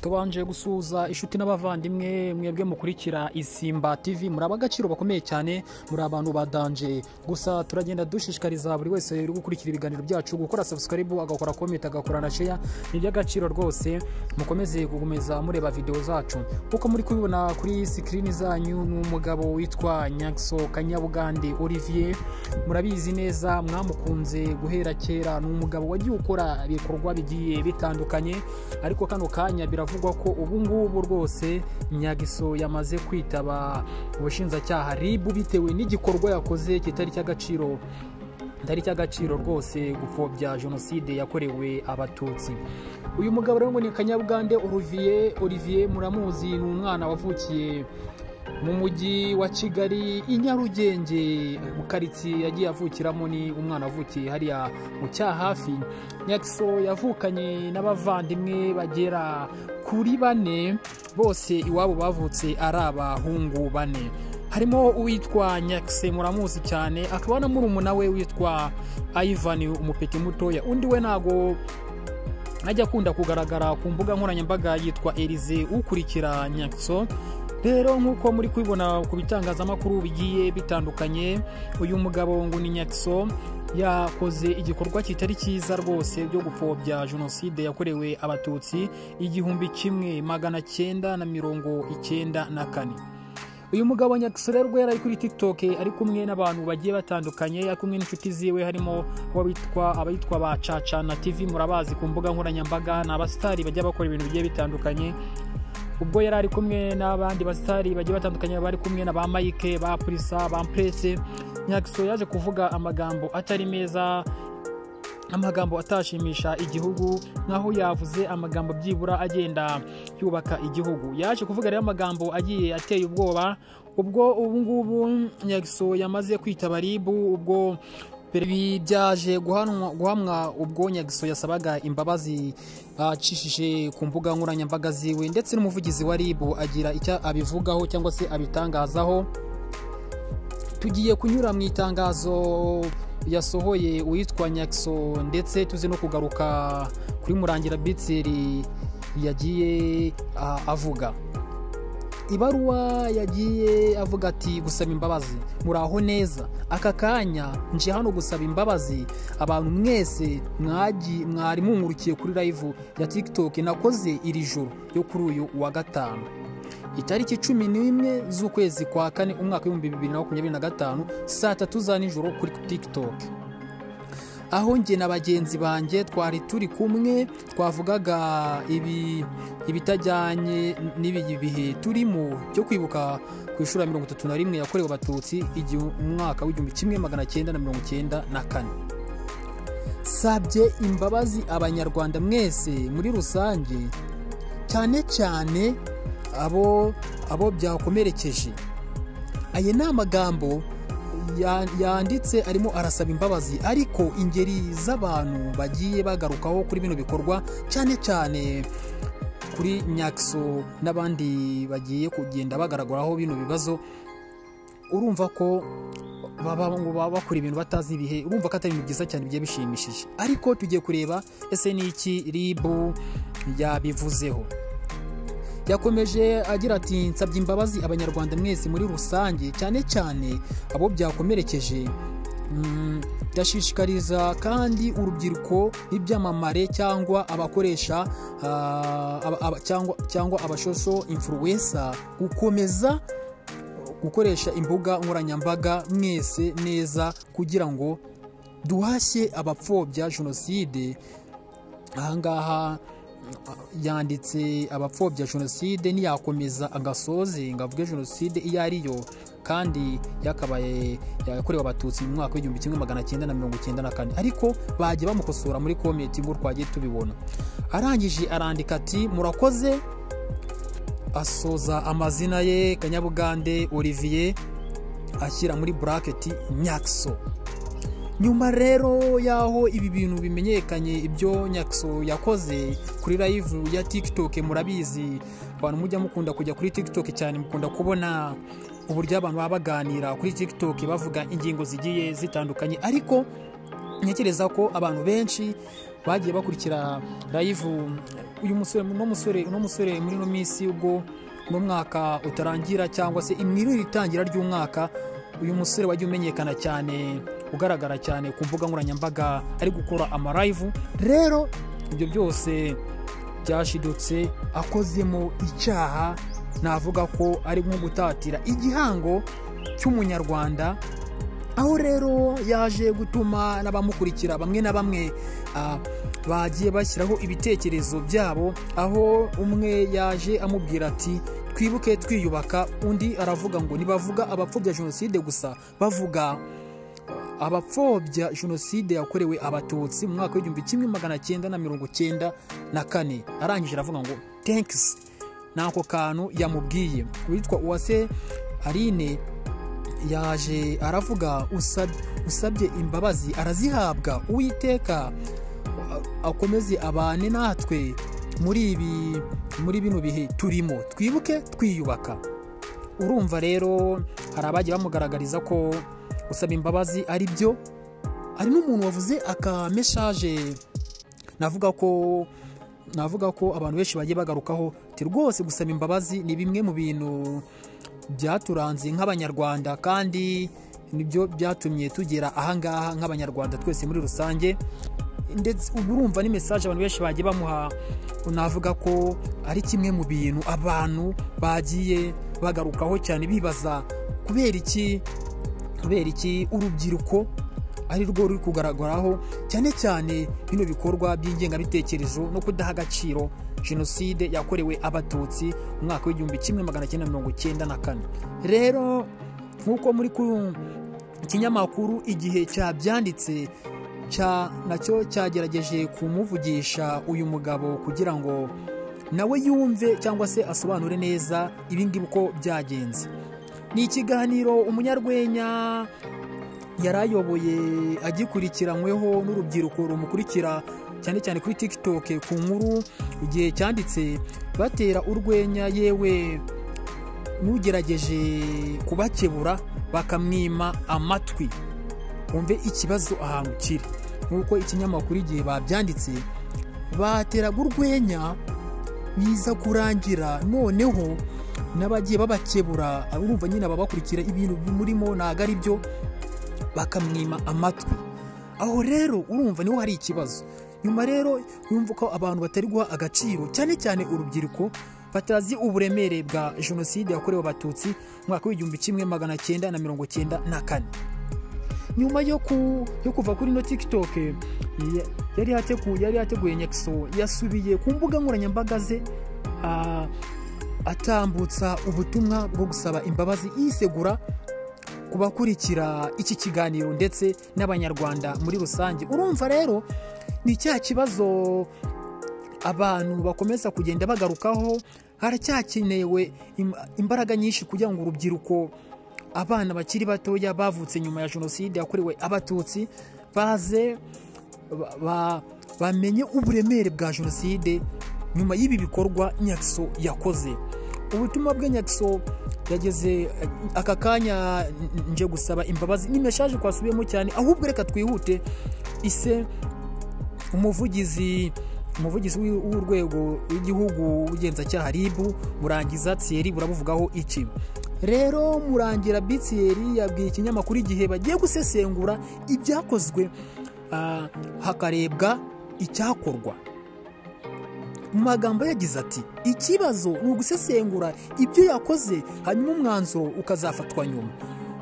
tubanje gusuza inshuti n'abavandimwe mwebwe mukurikira Isimba TV, muri abagaciro bakomeye cyane, muri abantu badanje. Gusa turagenda dushishikariza buri wese uri gukurikira ibiganiro byacu gukora subscribe, agakora comment, agakora na share. Ni by'agaciro rwose, mukomeze kugumeza mureba video zacu. Uko muri kubibona kuri screen zanyu, n'umugabo witwa Nyakso Kanyabugande Olivier. Murabizi neza, mwamukunze guhera kera. N'umugabo wagiye ukora ibikorwa bigiye bitandukanye, ariko kano kanya biravugwa ko ubu ngubu rwose Nyagiso yamaze kwitaba ubushinjacyaha RIB bitewe n'igikorwa yakoze kitari cy'agaciro rwose, gupfobya jenoside yakorewe abatutsi. Uyu mugabo rero ngo ni Kanyabugande Olivier, muramuzi, ni umwana wavukiye mu mujyi wa Kigali i Nyarugenge, mu karitsiye yagiye avukiramo, ni umwana wavukiye hariya mu Cyahafi. Nyagiso yavukanye n'abavandimwe bagera kuri 4, bose iwabo bavutse ari abahungu 4. Harimo uwitwa Nyakse, muramuzi cyane, akaba na murumuna we witwa Ivan, umupeti mutoya. Undi we nago ajya akunda kugaragara ku mbuga nkoranyambaga, yitwa Elize, ukurikira Nyagiso. Rero nk'uko muri kubibona ku bitangazamakuru bigiye bitandukanye, uyu mugabo ngo ni Nyagiso yakoze igikorwa kitari cyiza rwose byo gupfobya jenoside yakorewe abatutsi 1994. Uyu mugabo Nyagiso rero yari kuri TikTok, ari kumwe n'abantu bagiye batandukanye, ari kumwe n'inshuti ziwe, harimo abayitwa ba Caca na TV, murabazi ku mbuga nkoranyambaga, n'abastari bajya bakora ibintu bigiye bitandukanye. Ubwo yari ari kumwe n'abandi bastari bagiye batandukanye, bari kumwe na ba Mike, ba Prisa, ba Presse. Nyagiso yaje kuvuga amagambo atari meza, amagambo atashimisha igihugu, nkaho yavuze amagambo byibura agenda yubaka igihugu. Yaje kuvuga rero amagambo agiye ateye ubwoba. Ubwo ubu ngubu Nyagiso yamaze kwitaba RIB, ubwo byaje guhamwa ubwo Nyagiso yasabaga imbabazi acishije ku mbuga nkoranyambaga ziwe, ndetse n'umuvugizi wa RIB agira icyo abivugaho cyangwa se abitangazaho. Tugiye kunyura mu itangazo yasohoye uwitwa Nyagiso, ndetse tuzi no kugaruka kuri Murangira Bitseri yagiye avuga. Ibaruwa yagiye avuga ati: gusaba imbabazi, muraho neza, aka kanya nje hano gusaba imbabazi abantu mwese mwari munkurukiye kuri live ya TikTok nakoze iri joro yo kuri uyu wa gatanu, itariki 11 z'ukwezi kwa 4 umwaka wa 2025, saa 3 za nijoro kuri TikTok. Aho nge na bagenzi banjye twari turi kumwe, twavugaga ibitajyanye n'ibi bihe turimo byo kwibuka ku ishuri 31 yakorewe abatutsi umwaka wa 1994. Sabye imbabazi abanyarwanda mwese muri rusange, cyane cyane abo byakomerekeje. Aye ni amagambo yanditse arimo arasaba imbabazi, ariko ingeri z'abantu bagiye bagarukaho kuri bino bikorwa, cyane cyane kuri Nyagiso n'abandi bagiye kugenda bagaragaraho bino bibazo. Urumva ko bakora ibintu batazi ibihe, urumva ko atari byiza cyane, bigiye bishimishije. Ariko tugiye kureba ese ni iki RIB yabivuzeho. Yakomeje agira ati: nsabye imbabazi abanyarwanda mwese muri rusange, cyane cyane abo byakomerekeje. Ndashishikariza kandi urubyiruko n'ibyamamare cyangwa abakoresha cyangwa abashosho influencer gukomeza gukoresha imbuga nkoranyambaga mwese neza, kugira ngo duhashye abapfobya jenoside. Ahangaha yanditse abapfobya jenoside, niyakomeza agasoze ngavuge jenoside iyo ariyo, kandi yakabaye yakorewe abatutsi mu mwaka wa 1994. Ariko bagiye bamukosora muri comment ngo twagiye tubibona. Arangije arandika ati: murakoze. Asoza amazina ye Kanyabugande Olivier, ashyira muri bracket Nyagiso. Nyuma rero yaho ibi bintu bimenyekanye, ibyo Nyagiso yakoze kuri live ya TikTok, murabizi abantu mujya mukunda kujya kuri TikTok cyane, mukunda kubona uburyo abantu baganira kuri TikTok bavuga ingingo zigiye zitandukanye. Ariko ntekereza ko abantu benshi bagiye bakurikira live uyu musore muri no minsi ubwo no mwaka utarangira cyangwa se imwiriro itangira ry'umwaka, uyu musore wagiye umenyekana cyane ugaragara cyane ku mbuga nkoranyambaga ari gukora ama live. Rero ibyo byose byashidutse akozemo icyaha, navuga ko ari nko gutatira igihango cy'umunyarwanda, aho rero yaje gutuma n'abamukurikira bamwe na bamwe bagiye bashyiraho ibitekerezo byabo, aho umwe yaje amubwira ati twibuke twiyubaka, undi aravuga ngo nibavuga abapfobya jenoside gusa, bavuga abapfobya jenoside yakorewe abatutsi mu mwaka w'1994. arangije aravuga ngo thanks, nako kantu yamubwiye. Witwa Uwase Aline yaje aravuga usabye imbabazi arazihabwa, Uwiteka akomeze abane natwe muri bino bihe turimo, twibuke twiyubaka. Urumva rero hari abagiye bamugaragariza ko usaba imbabazi ari byo. Hari n'umuntu wavuze aka message navuga ko abantu benshi bagiye bagarukaho, ati rwose gusaba imbabazi ni bimwe mu bintu byaturanze nk'abanyarwanda, kandi nibyo byatumye tugera ahangaha nk'abanyarwanda twese muri rusange. Ndetse urumva ni message abantu benshi bagiye bamuha, navuga ko ari kimwe mu bintu abantu bagiye bagarukaho cyane, bibaza kubera iki urubyiruko ari rwo ruri kugaragaraho cyane cyane bino bikorwa by'ingengabitekerezo no kudaha agaciro jenoside yakorewe abatutsi mu mwaka w'1994. Rero nk'uko muri ikinyamakuru Igihe cyabyanditse, nacyo cyagerageje kumuvugisha uyu mugabo kugira ngo nawe yumve cyangwa se asobanure neza ibingibi uko byagenze. Ni ikiganiro umunyarwenya yarayoboye agikurikiranyweho n'urubyiruko rumukurikira cyane cyane kuri TikTok ku nkuru Igihe cyanditse, batera urwenya yewe n'ugerageje kubakebura bakamwima amatwi. Umve ikibazo ahantu kiri. Nk'uko ikinyamakuru Igihe babyanditse, bateraga urwenya biza kurangira noneho n'abagiye babakebura, urumva nyine ababakurikira ibintu murimo ntago ari byo, bakamwima amatwi. Aho rero urumva niho hari ikibazo. Nyuma rero yumva ko abantu batari guha agaciro cyane cyane urubyiruko, batazi uburemere bwa jenoside yakorewe abatutsi mu mwaka w'1994. Nyuma yo kuva kuri no TikTok yari yateguye Nyakso, yasubiye ku mbuga nkoranyambaga ze atambutsa ubutumwa bwo gusaba imbabazi, yisegura kubakurikira iki kiganiro ndetse n'abanyarwanda muri rusange. Urumva rero ni cya kibazo abantu bakomeza kugenda bagarukaho. Haracyakenewe imbaraga nyinshi kugira ngo urubyiruko, abana bakiri batoya bavutse nyuma ya jenoside yakorewe abatutsi, baze bamenye uburemere bwa jenoside nyuma y'ibi bikorwa Nyakso yakoze. Ubutumwa bwe Nyakso yageze aka kanya nje gusaba imbabazi, ni message kwasubiyemo cyane, ahubwo reka twihute. Ise umuvugizi w'urwego w'igihugu w'ubugenzacyaha RIB Murangiza Thierry burabuvugaho iki? Rero Murangira Thierry yabwiye ikinyamakuru Igihe bagiye gusesengura ibyakozwe hakarebwa icyakorwa. Mu magambo yagize ati ikibazo ni ugusesengura ibyo yakoze, hanyuma umwanzuro ukazafatwa nyuma.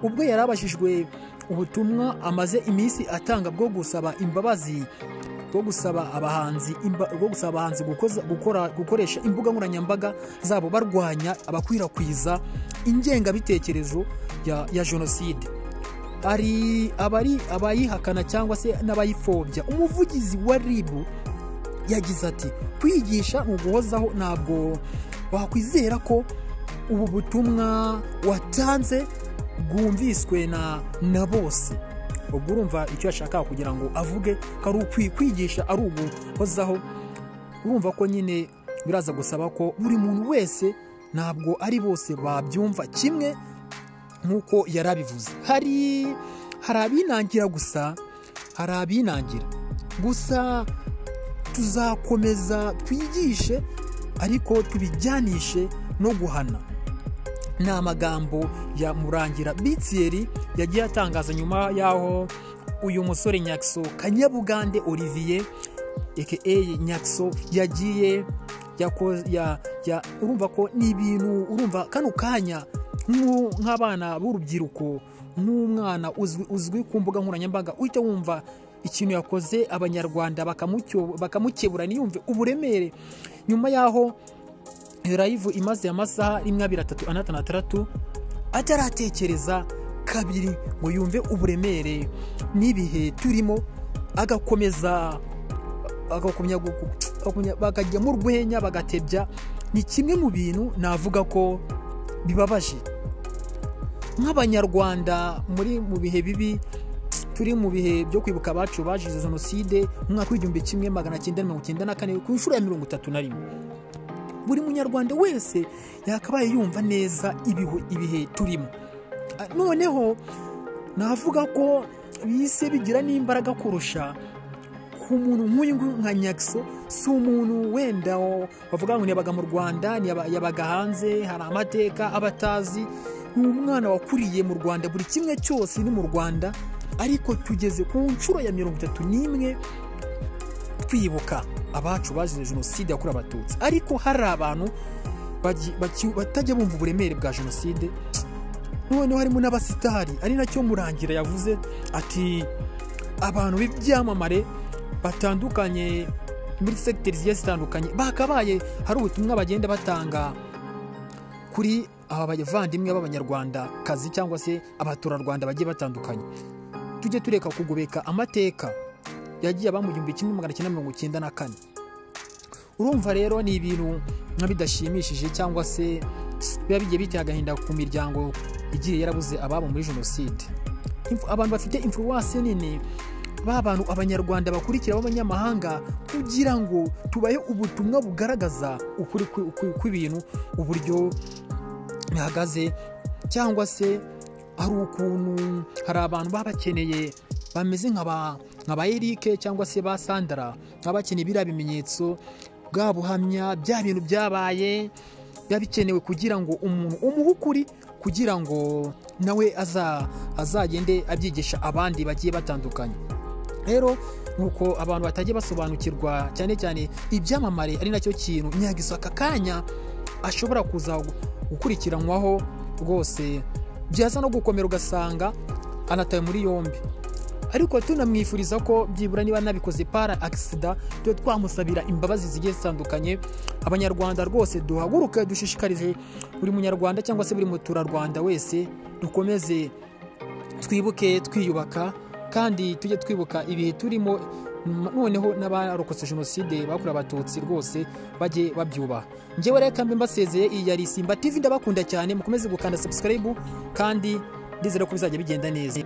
Ubwo yarabashijwe ubutumwa amaze iminsi atanga bwo gusaba imbabazi, bwo gusaba abahanzi gukoresha imbuga nkoranyambaga zabo barwanya abakwirakwiza ingengabitekerezo ya jenoside, ari abayihakana cyangwa se n'abayipfobya. Umuvugizi wa RIB yagize ati kwigisha ni uguhozaho, ntabwo wakwizera ko ubu butumwa watanze bwumviswe na bose. Ubwo urumva icyo yashaka kugira ngo avuge ko ari kwigisha ari uguhozaho. Urumva ko nyine biraza gusaba ko buri muntu wese, ntabwo ari bose babyumva kimwe nk'uko yarabivuze. Hari abinangira gusa, hari abinangira, gusa tuzakomeza twigishe ariko tubijyanishe no guhana. Ni amagambo ya Murangira Bitsieri yagiye atangaza nyuma yaho uyu musore Nyakso Kanyabugande Olivier aka Nyakso yagiye urumva ko ni ibintu, urumva kano kanya nk'abana b'urubyiruko, nk'umwana uzwi ku mbuga nkoranyambaga, uhita wumva ikintu yakoze abanyarwanda bakamukebura niyumve uburemere. Nyuma yaho live imaze amasaha 236 ataratekereza kabiri ngo yumve uburemere n'ibihe turimo, agakomeza bakajya mu rwenya bagatebya. Ni kimwe mu bintu navuga ko bibabaje nk'abanyarwanda mu bihe bibi turi, mu bihe byo kwibuka abacu bazize jenoside mu mwaka w'1994 ku nshuro ya 31. Buri munyarwanda wese yakabaye yumva neza ibihe turimo. Noneho navuga ko bise bigira n'imbaraga kurusha ku muntu nk'uyu nka Nyakso. Si umuntu wenda bavuga ngo yabaga mu Rwanda, yabaga hanze, hari amateka abatazi. Ni umwana wakuriye mu Rwanda, buri kimwe cyose ni mu Rwanda, ariko tugeze ku nshuro ya 31 twibuka abacu bazize jenoside yakorewe abatutsi, ariko hari abantu batajya bumva uburemere bwa jenoside. Noneho harimo n'abasitari, ari nacyo Murangira yavuze ati abantu b'ibyamamare batandukanye muri sectors zigiye zitandukanye bakabaye hari ubutumwa bagenda batanga kuri aba bavandimwe b'abanyarwanda kazi cyangwa se abaturarwanda bagiye batandukanye. Tujye tureka kugobeka amateka yagiye aba mu 1994. Urumva rero ni ibintu bidashimishije cyangwa se biba bigiye biteye agahinda ku miryango igiye yarabuze ababo muri jenoside. Abantu bafite influence nini b'abantu abanyarwanda bakurikira b'abanyamahanga kugira ngo tubaye ubutumwa bugaragaza ukuri kw'ibintu uburyo bihagaze, cyangwa se hari ukuntu hari abantu babakeneye bameze nk'aba Eric cyangwa se ba Sandra, babakeneye biriya bimenyetso bwa buhamya bya bintu byabaye, bikenewe kugira ngo umuntu umuhe ukuri, kugira ngo nawe azagende abyigisha abandi bagiye batandukanye. Rero nuko abantu batagiye basobanukirwa cyane cyane ibyamamare, ari nacyo kintu Nyakso aka kanya ashobora kuza gukurikiranwaho rwose, byaza no gukomera ugasanga anataye muri yombi. Ariko tunamwifuriza ko byibura niba nabikoze para accident twe twamusabira imbabazi zigiye zitandukanye. Abanyarwanda rwose duhaguruke dushishikarize buri munyarwanda cyangwa se buri muturarwanda wese dukomeze twibuke twiyubaka, kandi tujye twibuka ibihe turimo. Noneho n'abarokotse jenoside bakorewe abatutsi rwose bajye babyubaha. Njyewe reka mbe mbasezeye. Iyi yari Simba TV, ndabakunda cyane, mukomeze gukanda subscribe kandi ndizera ko bizajya bigenda neza.